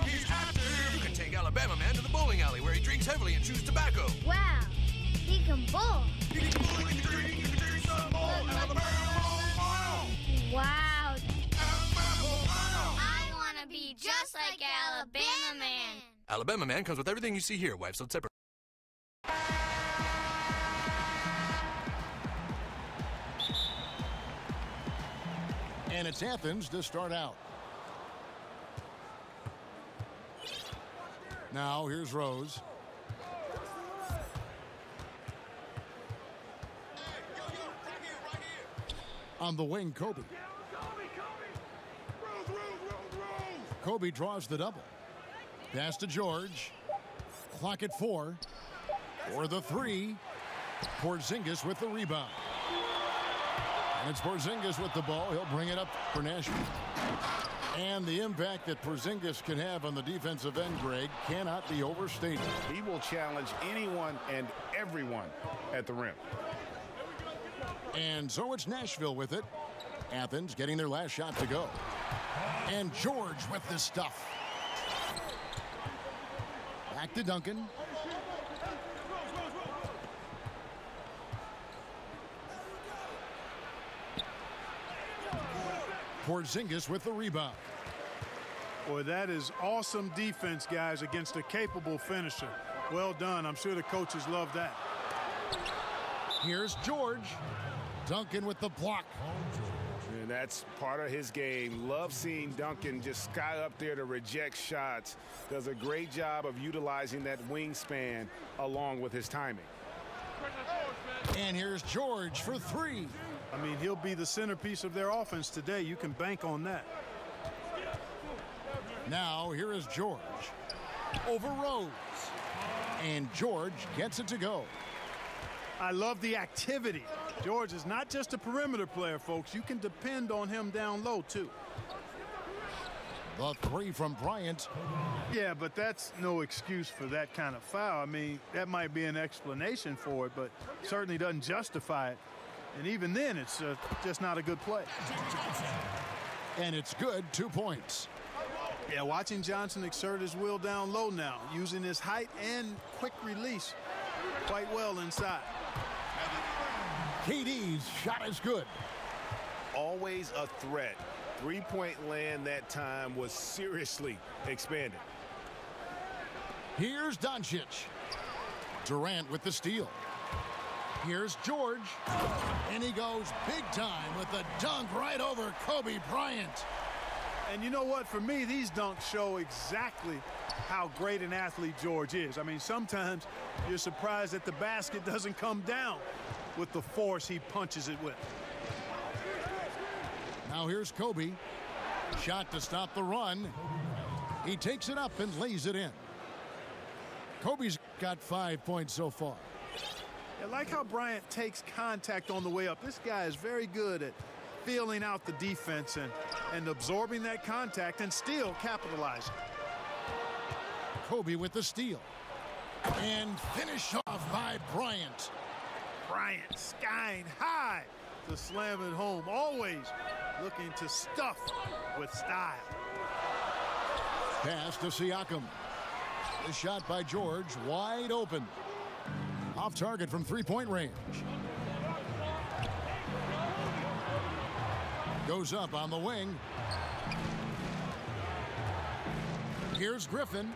He's active. You can take Alabama Man to the bowling alley where he drinks heavily and chews tobacco. Wow, he can bowl. He can bowl, he can drink some more. Alabama. Wow. I want to be just like Alabama Man. Alabama Man comes with everything you see here, wife, so separate. And it's Athens to start out. Now here's Rose. On the wing, Kobe. Kobe draws the double. Pass to George. Clock at 4. For the 3. Porzingis with the rebound. And it's Porzingis with the ball. He'll bring it up for Nashville. And the impact that Porzingis can have on the defensive end, Greg, cannot be overstated. He will challenge anyone and everyone at the rim. And so it's Nashville with it. Athens getting their last shot to go. And George with the stuff. Back to Duncan. Porzingis with the rebound. Boy, that is awesome defense, guys, against a capable finisher. Well done. I'm sure the coaches love that. Here's George. Duncan with the block. And that's part of his game. Love seeing Duncan just sky up there to reject shots. Does a great job of utilizing that wingspan along with his timing. And here's George for 3. I mean, he'll be the centerpiece of their offense today. You can bank on that. Now here is George. Over Rose. And George gets it to go. I love the activity. George is not just a perimeter player, folks. You can depend on him down low, too. The 3 from Bryant. Yeah, but that's no excuse for that kind of foul. I mean, that might be an explanation for it, but certainly doesn't justify it. And even then, it's just not a good play. And it's good, 2 points. Yeah, watching Johnson exert his will down low now, using his height and quick release quite well inside. KD's shot is good. Always a threat. Three-point land that time was seriously expanded. Here's Doncic. Durant with the steal. Here's George. And he goes big time with the dunk right over Kobe Bryant. And you know what? For me, these dunks show exactly how great an athlete George is. I mean, sometimes you're surprised that the basket doesn't come down with the force he punches it with. Now here's Kobe. Shot to stop the run. He takes it up and lays it in. Kobe's got 5 points so far. I like how Bryant takes contact on the way up. This guy is very good at feeling out the defense and absorbing that contact and still capitalizing. Kobe with the steal. And finish off by Bryant. Bryant skying high to slam it home. Always looking to stuff with style. Pass to Siakam. The shot by George, wide open. Off target from three-point range. Goes up on the wing. Here's Griffin.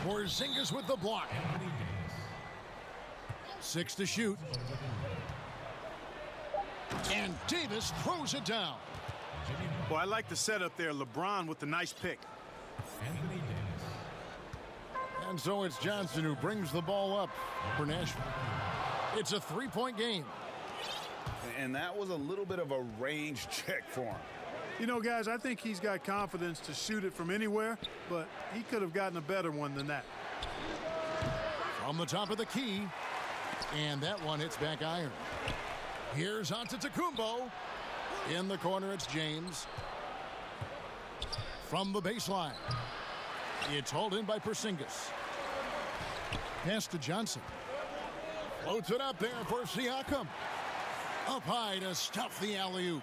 Porzingis with the block. 6 to shoot. And Davis throws it down. Well, I like the setup there. LeBron with the nice pick. And so it's Johnson who brings the ball up for Nashville. It's a 3-point game. And that was a little bit of a range check for him. You know, guys, I think he's got confidence to shoot it from anywhere, but he could have gotten a better one than that. From the top of the key. And that one hits back iron. Here's Antetokounmpo. In the corner, it's James. From the baseline. It's hauled in by Porzingis. Pass to Johnson. Floats it up there for Siakam. Up high to stuff the alley-oop.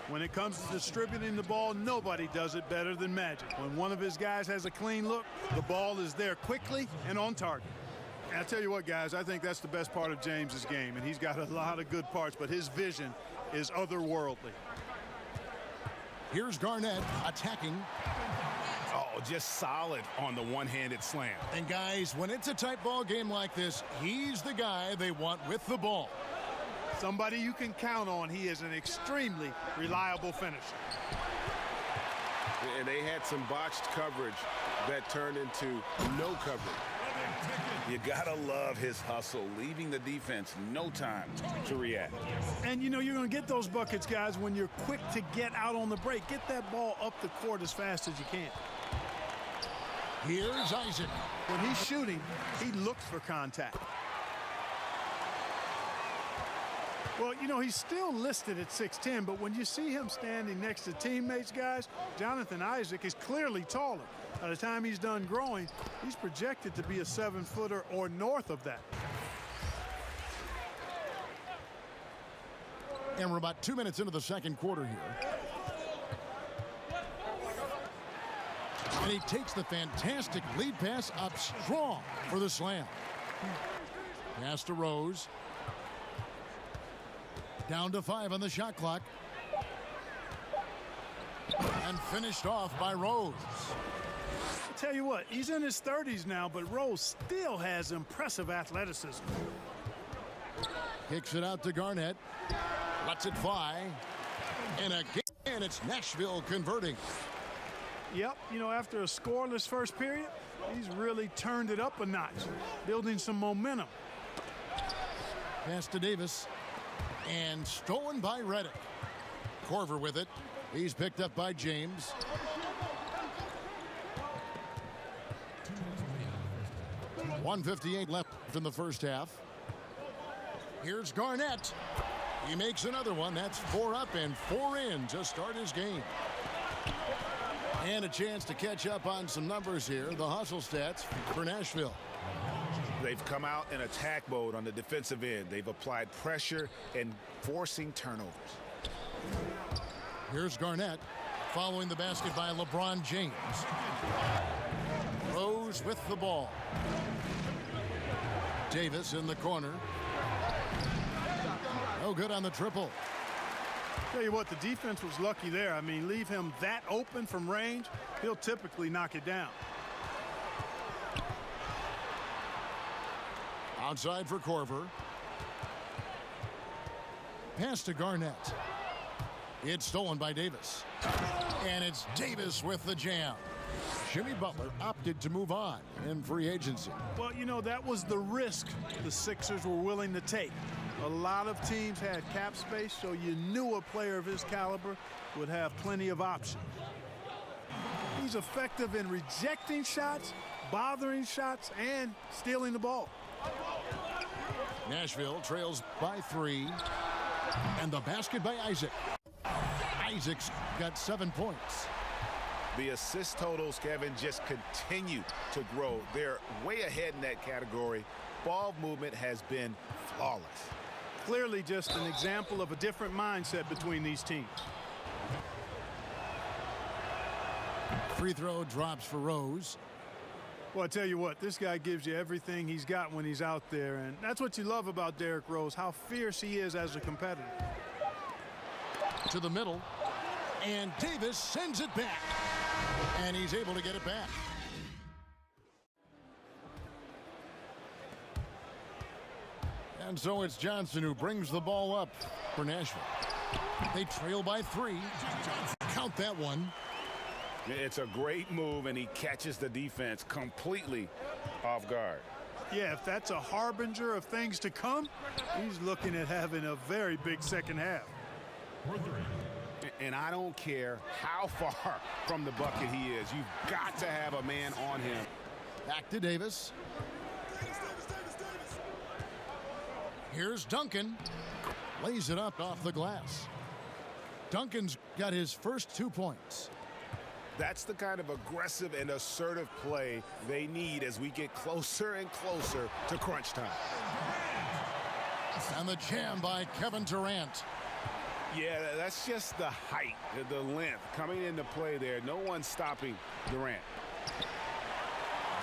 When it comes to distributing the ball, nobody does it better than Magic. When one of his guys has a clean look, the ball is there quickly and on target. And I tell you what, guys, I think that's the best part of James's game, and he's got a lot of good parts, but his vision is otherworldly. Here's Garnett attacking. Oh, just solid on the one-handed slam. And guys, when it's a tight ball game like this, he's the guy they want with the ball. Somebody you can count on. He is an extremely reliable finisher. And they had some botched coverage that turned into no coverage. You gotta love his hustle, leaving the defense no time to react. And you know you're going to get those buckets, guys, when you're quick to get out on the break. Get that ball up the court as fast as you can. Here's Isaac. When he's shooting, he looks for contact. Well, you know, he's still listed at 6'10", but when you see him standing next to teammates, guys, Jonathan Isaac is clearly taller. By the time he's done growing, he's projected to be a 7-footer or north of that. And we're about 2 minutes into the second quarter here. And he takes the fantastic lead pass up strong for the slam. Pass to Rose. Down to 5 on the shot clock. And finished off by Rose. I'll tell you what, he's in his 30s now, but Rose still has impressive athleticism. Kicks it out to Garnett. Lets it fly. And again, it's Nashville converting. Yep, you know, after a scoreless first period, he's really turned it up a notch, building some momentum. Pass to Davis. And stolen by Reddick. Korver with it. He's picked up by James. .158 left in the first half. Here's Garnett. He makes another one. That's 4 up and 4 in to start his game. And a chance to catch up on some numbers here. The hustle stats for Nashville. They've come out in attack mode on the defensive end. They've applied pressure and forcing turnovers. Here's Garnett following the basket by LeBron James. Rose with the ball. Davis in the corner. No good on the triple. Tell you what, the defense was lucky there. I mean, leave him that open from range, he'll typically knock it down. Outside for Korver. Pass to Garnett. It's stolen by Davis. And it's Davis with the jam. Jimmy Butler opted to move on in free agency. Well, you know, that was the risk the Sixers were willing to take. A lot of teams had cap space, so you knew a player of his caliber would have plenty of options. He's effective in rejecting shots, bothering shots, and stealing the ball. Nashville trails by 3. And the basket by Isaac. Isaac's got 7 points. The assist totals, Kevin, just continue to grow. They're way ahead in that category. Ball movement has been flawless. Clearly just an example of a different mindset between these teams. Free throw drops for Rose. Well, I tell you what, this guy gives you everything he's got when he's out there, and that's what you love about Derrick Rose, how fierce he is as a competitor. To the middle, and Davis sends it back, and he's able to get it back. And so it's Johnson who brings the ball up for Nashville. They trail by 3. Count that one. It's a great move, and he catches the defense completely off guard. Yeah, if that's a harbinger of things to come, he's looking at having a very big second half. And I don't care how far from the bucket he is. You've got to have a man on him. Back to Davis. Here's Duncan. Lays it up off the glass. Duncan's got his first 2 points. That's the kind of aggressive and assertive play they need as we get closer and closer to crunch time. And the jam by Kevin Durant. Yeah, that's just the height, the length coming into play there. No one stopping Durant.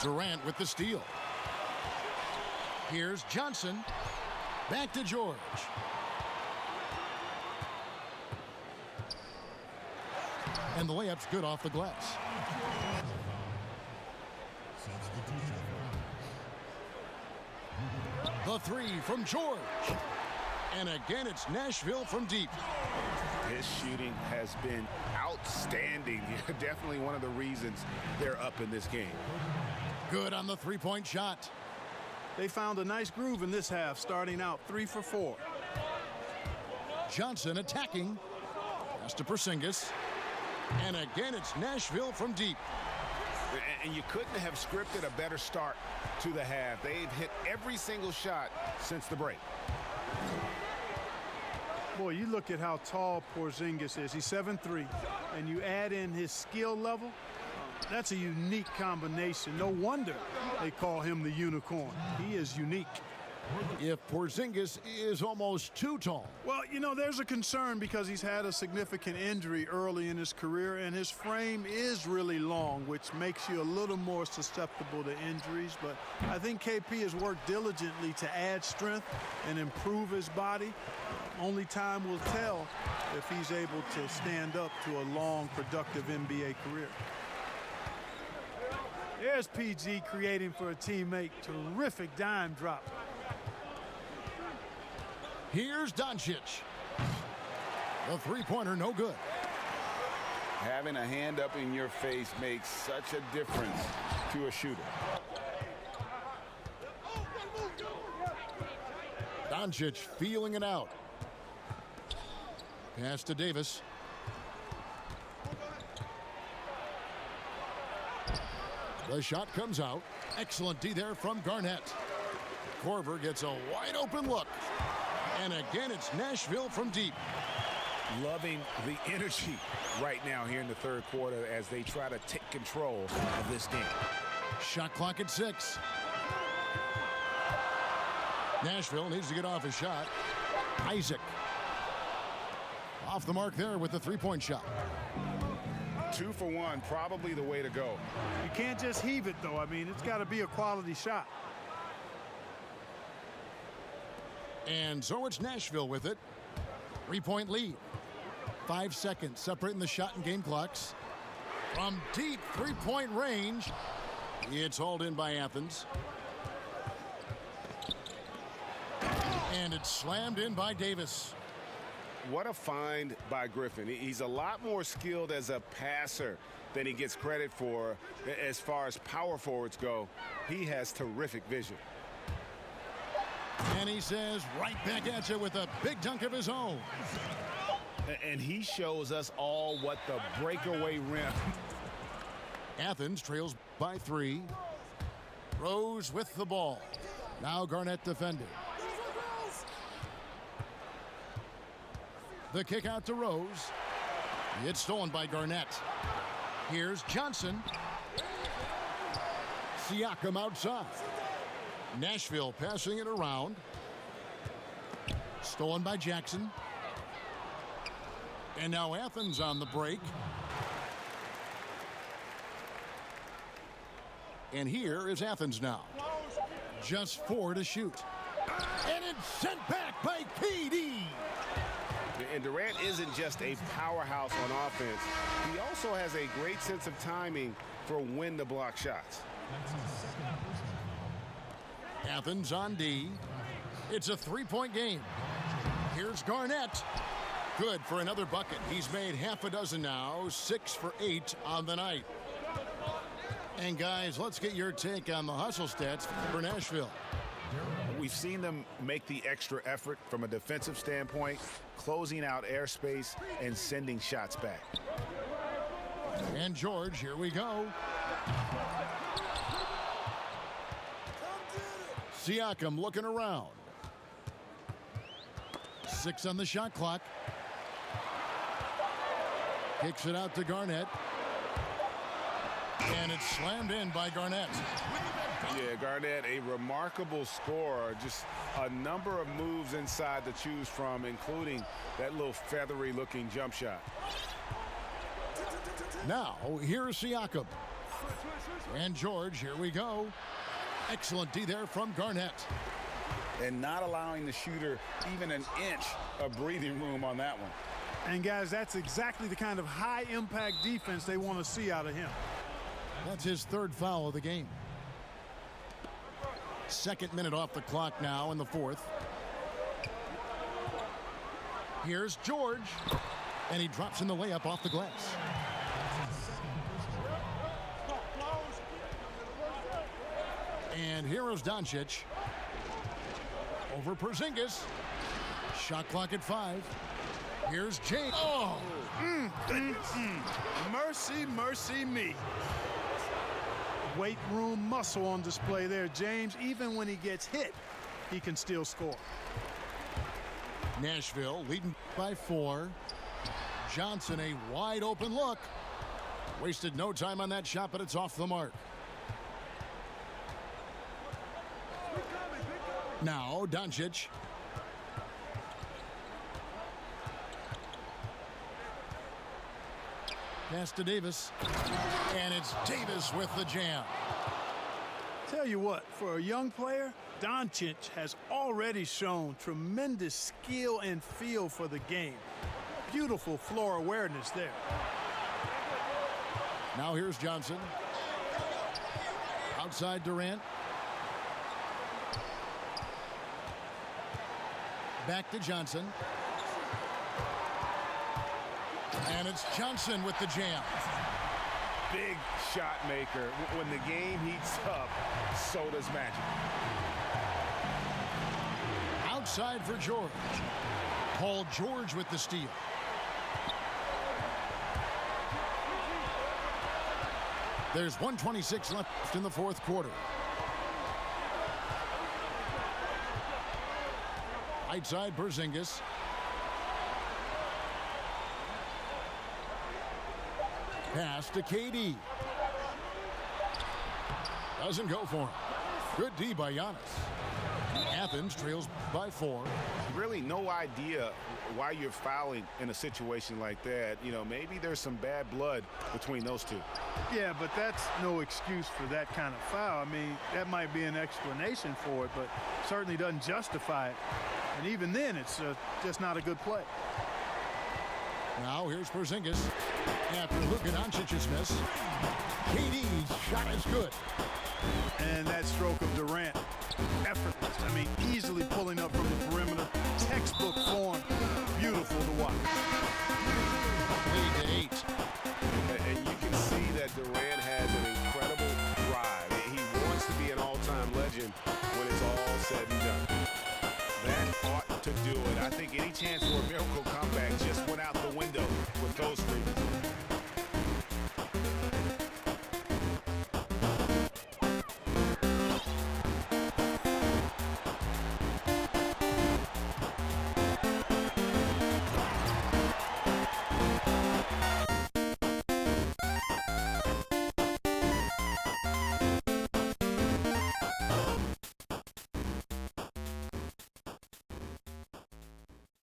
Durant with the steal. Here's Johnson. Back to George. And the layup's good off the glass. The three from George. And again, it's Nashville from deep. His shooting has been outstanding. Definitely one of the reasons they're up in this game. Good on the three-point shot. They found a nice groove in this half, starting out 3 for 4. Johnson attacking. Pass to Porzingis. And again, it's Nashville from deep. And you couldn't have scripted a better start to the half. They've hit every single shot since the break. Boy, you look at how tall Porzingis is. He's 7'3", and you add in his skill level. That's a unique combination. No wonder they call him the unicorn. He is unique. If Porzingis is almost too tall. Well, you know, there's a concern because he's had a significant injury early in his career, and his frame is really long, which makes you a little more susceptible to injuries. But I think KP has worked diligently to add strength and improve his body. Only time will tell if he's able to stand up to a long, productive NBA career. There's PG creating for a teammate. Terrific dime drop. Here's Doncic. The three-pointer no good. Having a hand up in your face makes such a difference to a shooter. Doncic feeling it out. Pass to Davis. The shot comes out. Excellent D there from Garnett. Korver gets a wide open look. And again, it's Nashville from deep. Loving the energy right now here in the third quarter as they try to take control of this game. Shot clock at 6. Nashville needs to get off a shot. Isaac. Off the mark there with the three-point shot. 2 for 1, probably the way to go. You can't just heave it, though. I mean, it's got to be a quality shot. And so it's Nashville with it. 3-point lead. 5 seconds separating the shot and game clocks. From deep three-point range, it's hauled in by Athens. And it's slammed in by Davis. What a find by Griffin. He's a lot more skilled as a passer than he gets credit for as far as power forwards go. He has terrific vision. And he says right back at you with a big dunk of his own. And he shows us all what the breakaway rim. Athens trails by 3. Rose with the ball. Now Garnett defending. The kick out to Rose. It's stolen by Garnett. Here's Johnson. Siakam outside. Nashville passing it around. Stolen by Jackson. And now Athens on the break. And here is Athens now. Just 4 to shoot. And it's sent back by KD. And Durant isn't just a powerhouse on offense. He also has a great sense of timing for when to block shots. Athens on D. It's a 3-point game. Here's Garnett. Good for another bucket. He's made half a dozen now, 6 for 8 on the night. And guys, let's get your take on the hustle stats for Nashville. We've seen them make the extra effort from a defensive standpoint, closing out airspace and sending shots back. And George, here we go. Siakam looking around. 6 on the shot clock. Kicks it out to Garnett. And it's slammed in by Garnett. Yeah, Garnett, a remarkable scorer. Just a number of moves inside to choose from, including that little feathery-looking jump shot. Now, here's Siakam. And George, here we go. Excellent D there from Garnett. And not allowing the shooter even an inch of breathing room on that one. And, guys, that's exactly the kind of high-impact defense they want to see out of him. That's his third foul of the game. Second minute off the clock now in the fourth. Here's George. And he drops in the layup off the glass. And here is Doncic. Over Porzingis. Shot clock at 5. Here's James. Oh! Mercy, mercy me. Weight room muscle on display there, James. Even when he gets hit, he can still score. Nashville leading by 4. Johnson, a wide open look. Wasted no time on that shot, but it's off the mark. Now, Doncic. Pass to Davis. And it's Davis with the jam. Tell you what, for a young player, Doncic has already shown tremendous skill and feel for the game. Beautiful floor awareness there. Now here's Johnson. Outside Durant. Back to Johnson. And it's Johnson with the jam. Big shot maker. When the game heats up, so does Magic. Outside for George. Paul George with the steal. There's 1:26 left in the fourth quarter. Right side, Porzingis. Pass to KD. Doesn't go for him. Good D by Giannis. Athens trails by 4. Really no idea why you're fouling in a situation like that. You know, maybe there's some bad blood between those two. Yeah, but that's no excuse for that kind of foul. I mean, that might be an explanation for it, but certainly doesn't justify it. And even then, it's just not a good play. Now here's Porzingis. After Luka Doncic's miss, KD's shot is good. And that stroke of Durant, effortless. I mean, easily pulling up from the perimeter. Textbook form. Beautiful to watch. Lead to 8. And you can see that Durant has an incredible drive. He wants to be an all-time legend when it's all said and done. That ought to do it. I think any chance